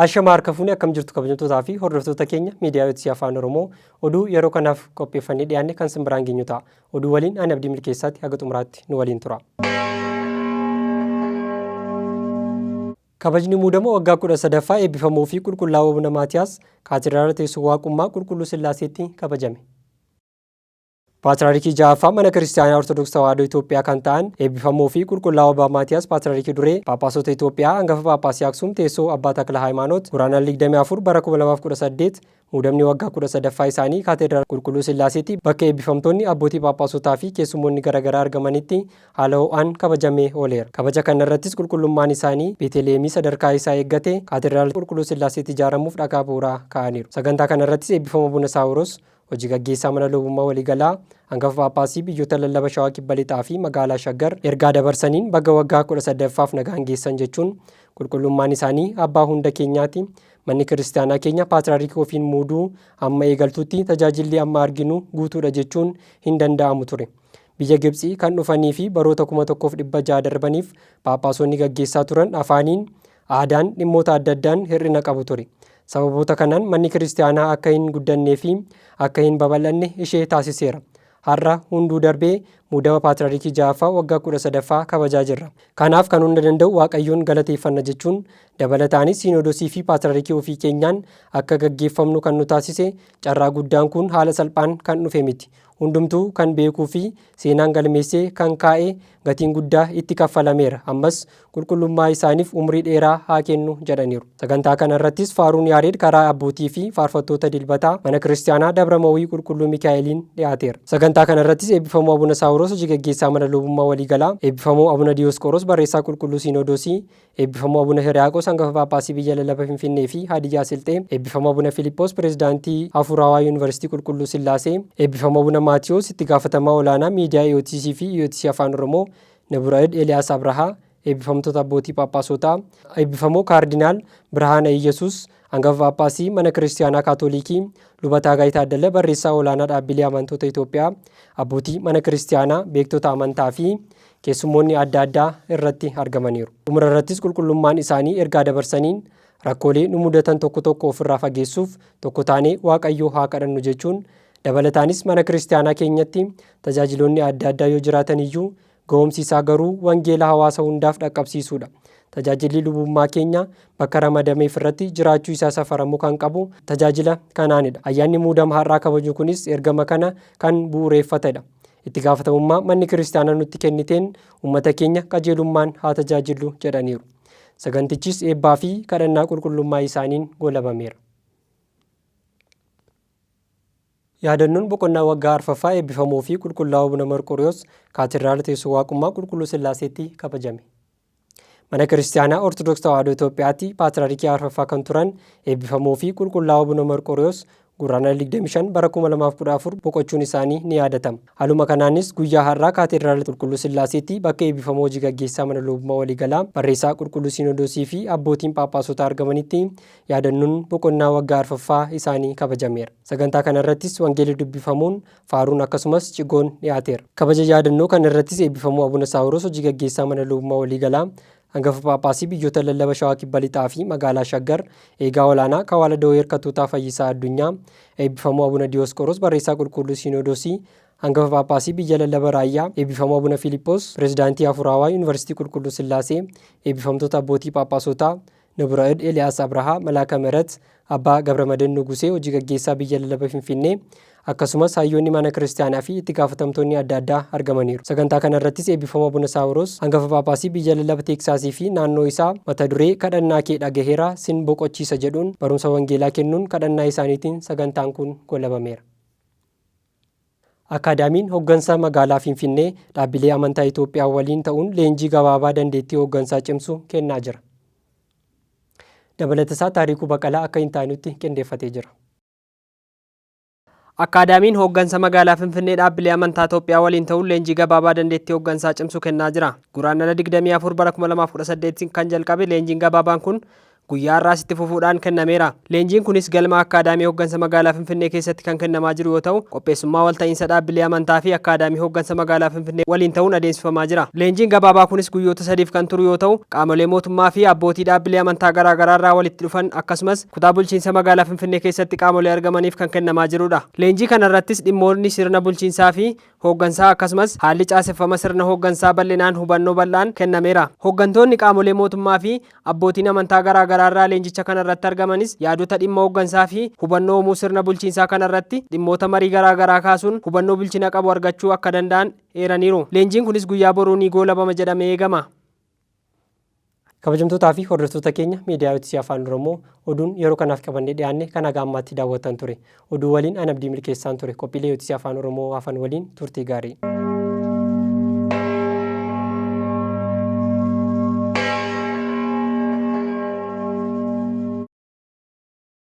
Ashama harkafuuni akkam jirtu kabajamtootaa fi hordoftoota keenya miidiyaa Yootisi Afaan Oromoo oduu yeroo kanaaf qopheeffannee dhiyaanne kan simbiraan geenyu ta'a. Oduu waliin ani Abdii Milkeessaatti haga xumuraatti nu waliin tura. Kabajni muudama waggaa 13ffaa eebbifamuu fi qulqullaa'uu Abuna Maatiyaas Kaatediraala Teessoo Waaqummaa Qulqulluu Sillaaseetti kabajame. Paatriyaarkii Ja'affaa mana Kiristaanaa Ortodoksii Tawaahidoo Itoophiyaa kan ta'an eebbifamuu fi qulqullaa'uu Abbaa Maatiyaas Paatriyaarkii duree Phaaphaasota Itoophiyaa hangafa Phaaphaasii Aksum teessoo Abbaa Takla Hayimaanoot guraandhala 24 bara 2018 muudamni waggaa 13ffaa isaanii Kaatediraala Qulqulluu Sillaaseetti bakka eebbifamtoonni abbootii Phaaphaasotaa fi keessummoonni garaagaraa argamanitti haala ho'aan kabajamee ooleera. Kabaja kana irrattis qulqullummaan isaanii Beeteleemii sadarkaa isaa eeggate Kaatediraala Qulqulluu Sillaaseetti ijaaramuuf dhagaa bu'uuraa kaa'aniiru. Sagantaa kana irrattis eebbifama Abuna Saawuroos hojii gaggeessaa mana lubummaa waliigalaa hangafa Phaaphaasii biyyoota lallaba Shawaa Kibba Lixaa fi magaalaa Shaggar ergaa dabarsaniin baga waggaa 13ffaaf nagaan geessan jechuun qulqullummaan isaanii abbaa hunda keenyaati. Manni kiristaanaa keenya paatriyaarkii ofiin muuduu amma eegaltuutti tajaajilli amma arginu guutuudha jechuun hin danda'amu ture. Biyya Gibxii kan dhufanii fi baroota 1600 darbaniif Phaaphaasonni gaggeessaa turan afaaniin aadaan dhimmoota adda addaan hir'ina qabu ture. Sababoota kanaan manni kiristaanaa akka hin guddannee fi akka hin babal'anne ishee taasiseera. Har'a hunduu darbee muudama Paatriyaarkii Ja'affaa waggaa 13ffaa kabajaa jirra. Kanaaf kan hunda danda'u Waaqayyoon galateeffanna jechuun dabalataanis Siinoodosii fi Paatriyaarkii ofii keenyaan akka gaggeeffamnu kan nu taasise carraa guddaan kun haala salphaan kan dhufe miti. Hundumtuu kan beekuu fi seenaan galmeessee kan kaa'e gatiin guddaa itti kaffalameera. Ammas qulqullummaa isaaniif umrii dheeraa haa kennu jedhaniiru. Sagantaa kana irrattis faaruun Yaareed karaa abbootii fi faarfattoota dilbataa mana kiristaanaa Dabra Mawwii Qulqulluu Mikaa'eliin dhiyaateera. Sagantaa kana irrattis eebbifamuu Abuna Saawuroos hojii gaggeessaa mana lubummaa waliigalaa, eebbifamuu Abuna Diyoosqoroos barreessaa qulqulluu Siinoodosii, eebbifamuu Abuna Hiriyaaqoos hangafa Phaaphaasii biyya lallaba Finfinnee fi Hadiyyaa Silxee, eebbifamuu Abuna Filiiphoos pireezidaantii Hafuurawaa Yuunivarsiitii Qulqulluu Sillaasee, eebbifamuu Abuna Maatiyoos itti gaafatamaa olaanaa miidiyaa Yootisii fi Yootisii Afaan Oromoo, Naburaa'id Eliyaas Abrahaa, eebbifamtoota abbootii Phaaphaasootaa, eebbifamuu Kaardinaal Birhaana Iyyesuus hangafa Phaaphaasii mana kiristaanaa Kaatoolikii, luba Taagaayii Taaddalaa barreessaa olaanaa dhaabbilee amantoota Itoophiyaa, abbootii mana kiristaanaa, beektota amantaa fi keessummoonni adda addaa irratti argamaniiru. Dhumura irrattis qulqullummaan isaanii ergaa dabarsaniin rakkoolee nu mudatan tokko tokko ofirraa fageessuuf tokko taanee Waaqayyoo haa kadhannu jechuun dabalataanis mana kiristaanaa keenyatti tajaajiloonni adda addaa yoo jiraatan iyyuu ga'umsi isaa garuu wangeela hawaasa hundaaf dhaqqabsiisuudha. Tajaajilli lubummaa keenya bakka ramadameef irratti jiraachuu isaa safaramuu kan qabu tajaajila kanaanidha. Ayyaanni muudama har'aa kabaju kunis ergama kana kan bu'uureeffatedha. Itti gaafatamummaa manni kiristaanaa nutti kenniteen uummata keenya qajeelummaan haa tajaajilu jedhaniiru. Sagantichis eebbaa fi kadhannaa qulqullummaa isaaniin goolabameera. Yaadannoon boqonnaa waggaa 4ffaa eebbifamuu fi qulqullaa'uu Abuna Marqoriyoos Kaatediraala Teessoo Waaqummaa Qulqulluu Sillaaseetti kabajame. Mana kiristaanaa Ortodoksii Tawaahidoo Itoophiyaatti Paatriyaarkii 4ffaa kan turan eebbifamuu fi qulqullaa'uu Abuna Marqoriyoos guraandhala 25 bara 2014 boqochuun isaanii ni yaadatama. Haaluma kanaanis guyyaa har'aa Kaatediraala Qulqulluu Sillaaseetti bakka eebbifamuu hojii gaggeessaa mana lubummaa waliigalaa barreessaa qulqulluu Siinoodosii fi abbootiin Phaaphaasota argamanitti yaadannoon boqonnaa waggaa 4ffaa isaanii kabajameera. Sagantaa kana irrattis wangeelli dubbifamuun faaruun akkasumas cigoon dhiyaateera. Kabaja yaadannoo kana irrattis eebbifamuu Abuna Saawuroos hojii gaggeessaa mana lubummaa waliigalaa hangafa Phaaphaasii biyyoota lallaba Shawaa Kibba Lixaa fi magaalaa Shaggar eegaa olaanaa Kawaala Dawoo Hirkatootaa Fayyisaa Addunyaa, eebbifamuu Abuna Diyoosqoroos barreessaa qulqulluu Siinoodosii hangafa Phaaphaasii biyya lallaba Raayyaa, eebbifamuu Abuna Filiiphoos pireezidaantii Hafuurawaa Yuunivarsiitii Qulqulluu Sillaasee, eebbifamtoota abbootii Phaaphaasootaa Naburaa'id Eliyaas Abrahaa, Malaaka Mihirat Abbaa Gabramadan Nugusee hojii gaggeessaa biyya lallaba Finfinnee akkasumas hayyoonni mana kiristaanaa fi itti gaafatamtoonni adda addaa argamaniiru. Sagantaa kana irrattis eebbifamuu Abuna Saawuroos hangafa Phaaphaasii biyya lallaba Teeksaasii fi naannoo isaa mata duree kadhannaa kee dhagaheera sin boqochiisa jedhuun barumsa wangeelaa kennuun kadhannaa isaaniitiin sagantaan kun goolabameera. Akaadaamiin hooggansa magaalaa Finfinnee dhaabbilee amantaa Itoophiyaa waliin ta'uun leenjii gabaabaa dandeettii hooggansaa cimsu kennaa jira. Dabalatasaa Taariikuu Baqalaa akka hin taanutti qindeeffatee jira. Akaadaamiin hooggansa magaalaa Finfinnee dhaabbilee amantaa Itoophiyaa waliin ta'uun leenjii gabaabaa dandeettii hooggansaa cimsu kennaa jira. Guraandhala 24 bara 2018 kan jalqabe leenjiin gabaabaan kun guyyaa har'aas itti fufuudhaan kennameera. Leenjiin kunis galma akkaadaamii hooggansa magaalaa Finfinnee keessatti kan kennamaa jiru yoo ta'u, qopheessummaa walta'iinsa dhaabbilee amantaa fi akkaadaamii hooggansa magaalaa Finfinnee waliin ta'uun adeemsifamaa jira. Leenjiin gabaabaa kunis guyyoota 3 kan turu yoo ta'u, qaamolee mootummaa fi abbootii dhaabbilee amantaa garaa garaa irraa walitti dhufan akkasumas kutaa bulchiinsa magaalaa Finfinnee keessatti qaamolee argamaniif kan kennamaa jirudha. Leenjii kana irrattis dhimmoonni sirna bulchiinsaa fi hooggansaa akkasumas haalli caaseffama sirna hooggansaa bal'inaan hubannoo bal'aan kennameera. Hooggantoonni qaamolee mootummaa fi abbootiin amantaa garaa garaa irraa leenjicha kana irratti argamanis yaadota dhimma hooggansaa fi hubannoo uumuu sirna bulchiinsaa kana irratti dhimmoota marii garaa garaa kaasuun hubannoo bilchina qabu argachuu akka danda'an eeraniiru. Leenjiin kunis guyyaa boruu ni goolabama jedhamee eegama. Kabajamtootaa fi hordoftoota keenya miidiyaa OTC Afaan Oromoo oduun yeroo kanaaf qabannee dhiyaanne kan haga ammaatti daawwattan ture. Oduu waliin Anabdii Milkeessaan ture. Qophiilee OTC Afaan Oromoo afaan waliin turtii gaarii.